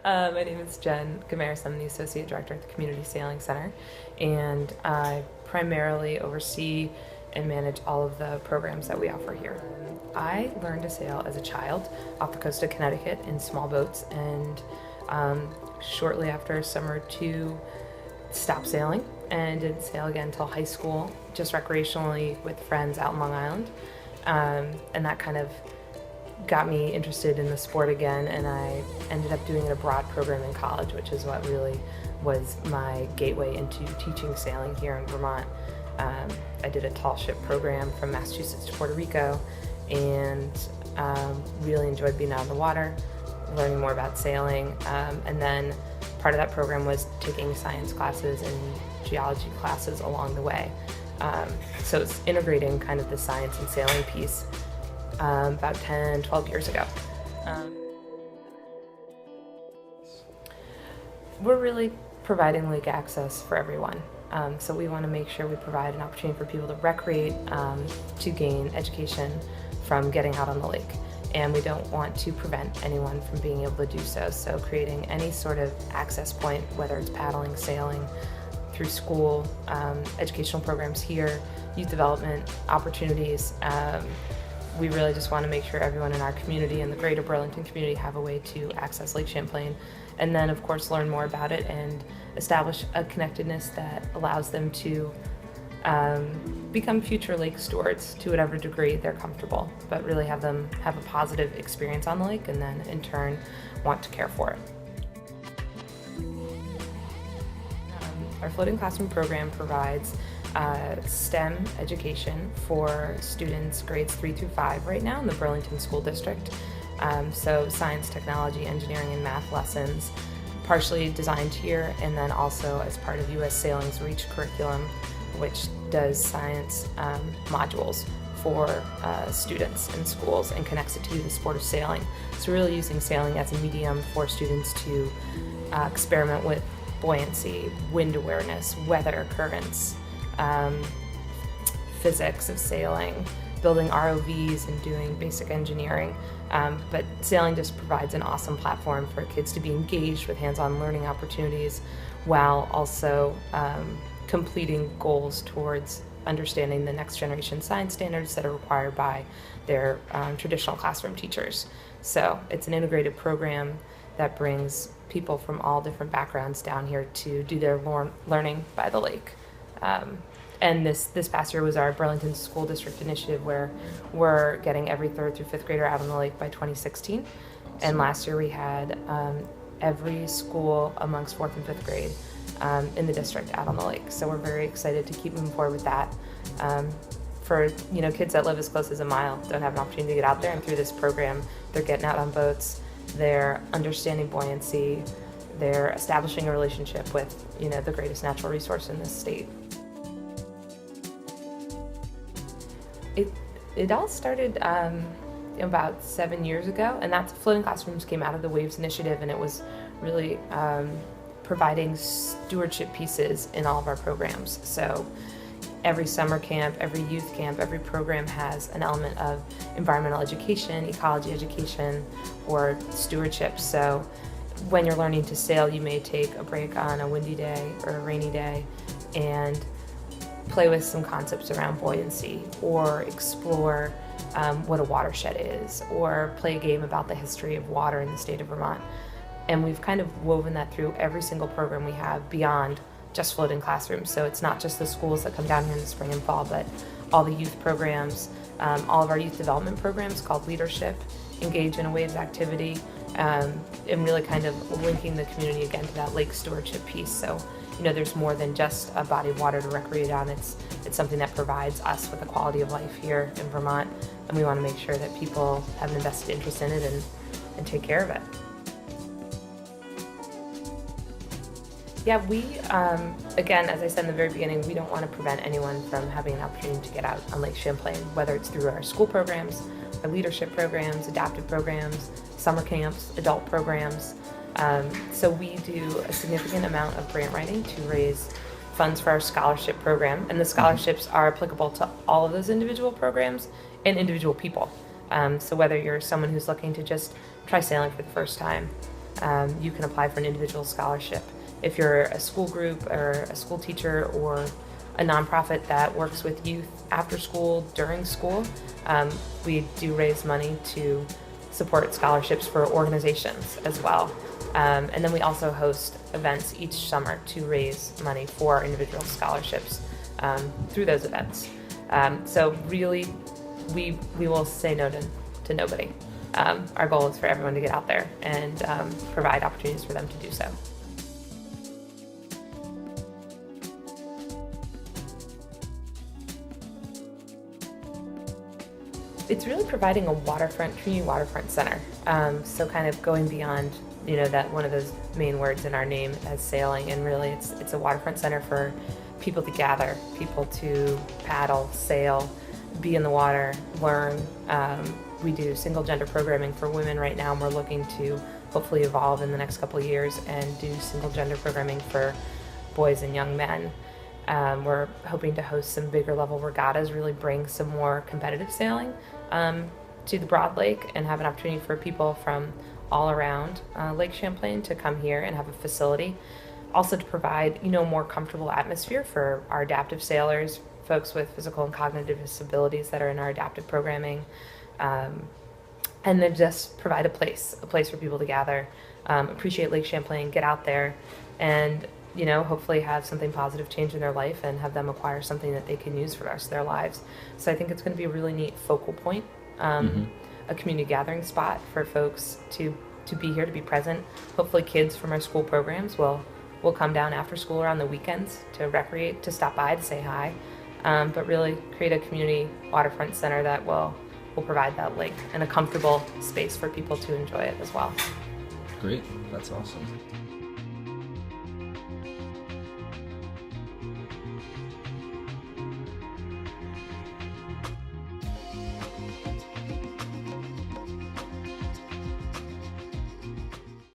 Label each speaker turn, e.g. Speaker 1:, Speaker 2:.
Speaker 1: My name is Jen Gamaris. I'm the Associate Director at the Community Sailing Center, and I primarily oversee and manage all of the programs that we offer here. I learned to sail as a child off the coast of Connecticut in small boats, and shortly after summer two, stopped sailing and didn't sail again until high school, just recreationally with friends out in Long Island. And that kind of got me interested in the sport again, and I ended up doing an abroad program in college, which is what really was my gateway into teaching sailing here in Vermont. I did a tall ship program from Massachusetts to Puerto Rico, and really enjoyed being out on the water, learning more about sailing, and then part of that program was taking science classes and geology classes along the way. So it's integrating kind of the science and sailing piece about 10, 12 years ago. We're really providing lake access for everyone. So we want to make sure we provide an opportunity for people to recreate, to gain education from getting out on the lake. And we don't want to prevent anyone from being able to do so. So creating any sort of access point, whether it's paddling, sailing, through school, educational programs here, youth development opportunities. We really just want to make sure everyone in our community and the greater Burlington community have a way to access Lake Champlain, and then of course learn more about it and establish a connectedness that allows them to become future lake stewards to whatever degree they're comfortable, but really have them have a positive experience on the lake and then in turn want to care for it. Our floating classroom program provides STEM education for students grades 3 through 5 right now in the Burlington School District. So science, technology, engineering, and math lessons, partially designed here, and then also as part of U.S. Sailing's REACH curriculum, which does science modules for students in schools and connects it to the sport of sailing. So really using sailing as a medium for students to experiment with buoyancy, wind awareness, weather, currents, physics of sailing, building ROVs and doing basic engineering. But sailing just provides an awesome platform for kids to be engaged with hands-on learning opportunities while also completing goals towards understanding the next generation science standards that are required by their traditional classroom teachers. So it's an integrated program that brings people from all different backgrounds down here to do their learning by the lake. And this past year was our Burlington School District initiative, where we're getting every 3rd through 5th grader out on the lake by 2016. And last year we had every school amongst 4th and 5th grade in the district out on the lake. So we're very excited to keep moving forward with that. For kids that live as close as a mile don't have an opportunity to get out there, and through this program they're getting out on boats, they're understanding buoyancy, they're establishing a relationship with the greatest natural resource in this state. It all started about 7 years ago, and that's floating classrooms came out of the Waves initiative, and it was really providing stewardship pieces in all of our programs. So every summer camp, every youth camp, every program has an element of environmental education, ecology education, or stewardship. So when you're learning to sail, you may take a break on a windy day or a rainy day and play with some concepts around buoyancy, or explore what a watershed is, or play a game about the history of water in the state of Vermont. And we've kind of woven that through every single program we have beyond just floating classrooms. So it's not just the schools that come down here in the spring and fall, but all the youth programs, all of our youth development programs called Leadership, engage in a Waves activity, and really kind of linking the community again to that lake stewardship piece. So there's more than just a body of water to recreate on. It's something that provides us with a quality of life here in Vermont, and we want to make sure that people have an invested interest in it and take care of it. Yeah, we, again, as I said in the very beginning, we don't want to prevent anyone from having an opportunity to get out on Lake Champlain, whether it's through our school programs, our leadership programs, adaptive programs, summer camps, adult programs. So we do a significant amount of grant writing to raise funds for our scholarship program, and the scholarships are applicable to all of those individual programs and individual people. So whether you're someone who's looking to just try sailing for the first time, you can apply for an individual scholarship. If you're a school group or a school teacher or a nonprofit that works with youth after school, during school, we do raise money to support scholarships for organizations as well. And then we also host events each summer to raise money for individual scholarships through those events. So really, we will say no to nobody. Our goal is for everyone to get out there and provide opportunities for them to do so. It's really providing a community waterfront center. So kind of going beyond, that one of those main words in our name as sailing, and really it's a waterfront center for people to gather, people to paddle, sail, be in the water, learn. We do single gender programming for women right now, and we're looking to hopefully evolve in the next couple of years and do single gender programming for boys and young men. We're hoping to host some bigger level regattas, really bring some more competitive sailing to the Broad Lake, and have an opportunity for people from all around Lake Champlain to come here and have a facility. Also to provide, more comfortable atmosphere for our adaptive sailors, folks with physical and cognitive disabilities that are in our adaptive programming, and then just provide a place for people to gather, appreciate Lake Champlain, get out there, and hopefully have something positive change in their life and have them acquire something that they can use for the rest of their lives. So I think it's going to be a really neat focal point, a community gathering spot for folks to be here, to be present. Hopefully kids from our school programs will come down after school or on the weekends to recreate, to stop by, to say hi, but really create a community waterfront center that will provide that lake and a comfortable space for people to enjoy it as well.
Speaker 2: Great, that's awesome.